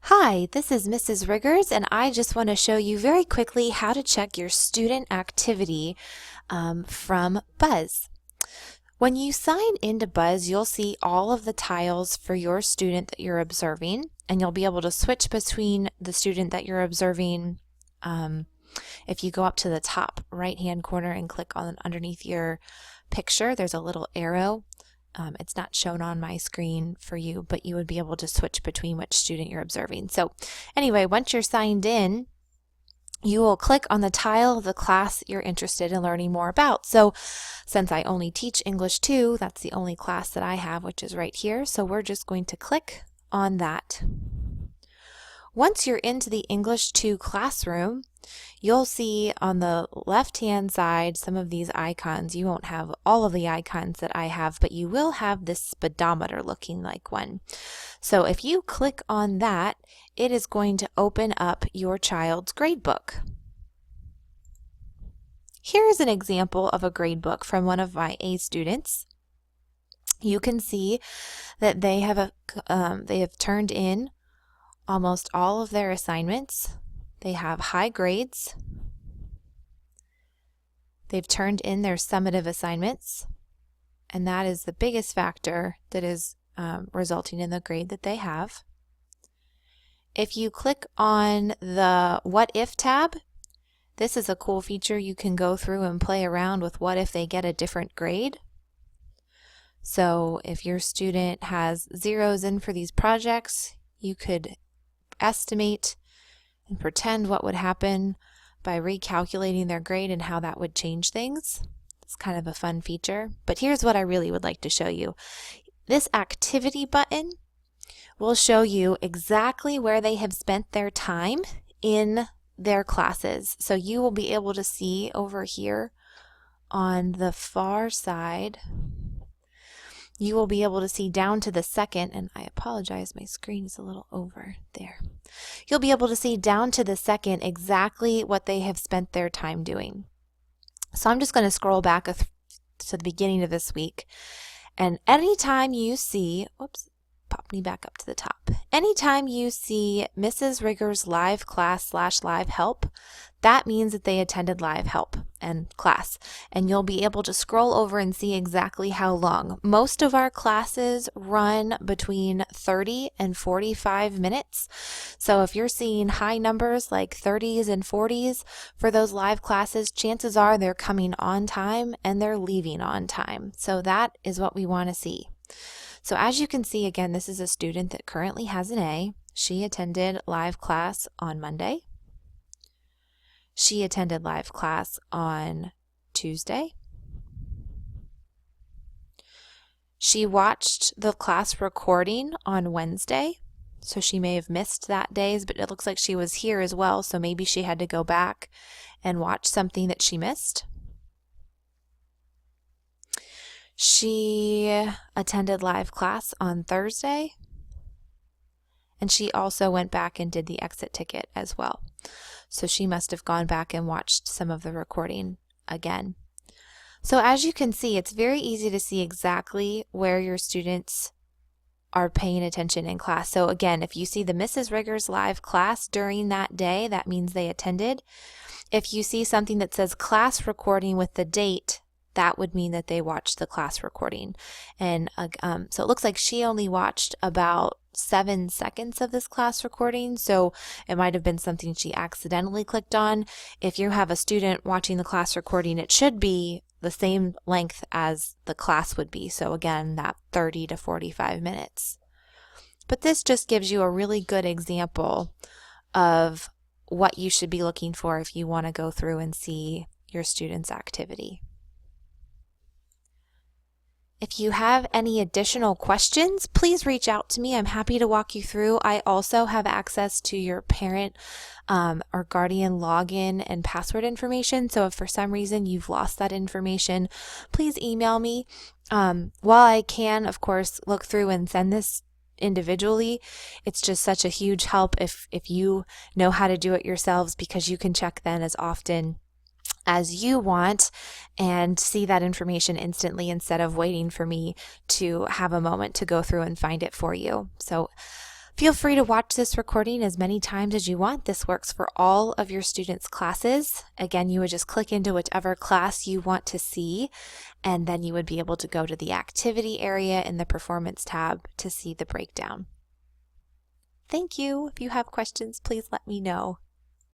Hi, this is Mrs. Riggers, and I just want to show you very quickly how to check your student activity from Buzz. When you sign into Buzz, you'll see all of the tiles for your student that you're observing, and you'll be able to switch between the student that you're observing. If you go up to the top right-hand corner and click on underneath your picture, there's a little arrow. It's not shown on my screen for you, but you would be able to switch between which student you're observing. So anyway, once you're signed in, you will click on the tile of the class you're interested in learning more about. So since I only teach English 2, that's the only class that I have, which is right here. So we're just going to click on that. Once you're into the English 2 classroom, you'll see on the left-hand side some of these icons. You won't have all of the icons that I have, but you will have this speedometer looking like one. So if you click on that, it is going to open up your child's gradebook. Here's an example of a gradebook from one of my A students. You can see that they have turned in almost all of their assignments. They have high grades. They've turned in their summative assignments, and that is the biggest factor that is resulting in the grade that they have. If you click on the What If tab, this is a cool feature. You can go through and play around with what if they get a different grade. So if your student has zeros in for these projects, you could estimate and pretend what would happen by recalculating their grade and how that would change things. It's kind of a fun feature. But here's what I really would like to show you. This activity button will show you exactly where they have spent their time in their classes. So you will be able to see over here on the far side, you will be able to see down to the second, and I apologize, my screen is a little over there. You'll be able to see down to the second exactly what they have spent their time doing. So I'm just going to scroll back to the beginning of this week, and anytime you see, pop me back up to the top. Anytime you see Mrs. Riggers live class / live help, that means that they attended live help and class, and you'll be able to scroll over and see exactly how long. Most of our classes run between 30 and 45 minutes. So if you're seeing high numbers like 30s and 40s for those live classes, chances are they're coming on time and they're leaving on time. So that is what we want to see. So as you can see, again, this is a student that currently has an A. She attended live class on Monday. She attended live class on Tuesday. She watched the class recording on Wednesday, so she may have missed that days, but it looks like she was here as well, so maybe she had to go back and watch something that she missed. She attended live class on Thursday, and she also went back and did the exit ticket as well. So she must have gone back and watched some of the recording again. So as you can see, it's very easy to see exactly where your students are paying attention in class. So again, if you see the Mrs. Riggers live class during that day, that means they attended. If you see something that says class recording with the date, that would mean that they watched the class recording. And so it looks like she only watched about 7 seconds of this class recording, so it might have been something she accidentally clicked on. If you have a student watching the class recording, it should be the same length as the class would be. So again, that 30 to 45 minutes. But this just gives you a really good example of what you should be looking for if you want to go through and see your student's activity. If you have any additional questions, please reach out to me. I'm happy to walk you through. I also have access to your parent or guardian login and password information. So if for some reason you've lost that information, please email me. While I can, of course, look through and send this individually, it's just such a huge help if you know how to do it yourselves, because you can check then as often as you want and see that information instantly instead of waiting for me to have a moment to go through and find it for you. So Feel free to watch this recording as many times as you want. This works for all of your students' classes. Again, you would just click into whichever class you want to see, and then you would be able to go to the activity area in the performance tab to see the breakdown. Thank you. If you have questions, please let me know.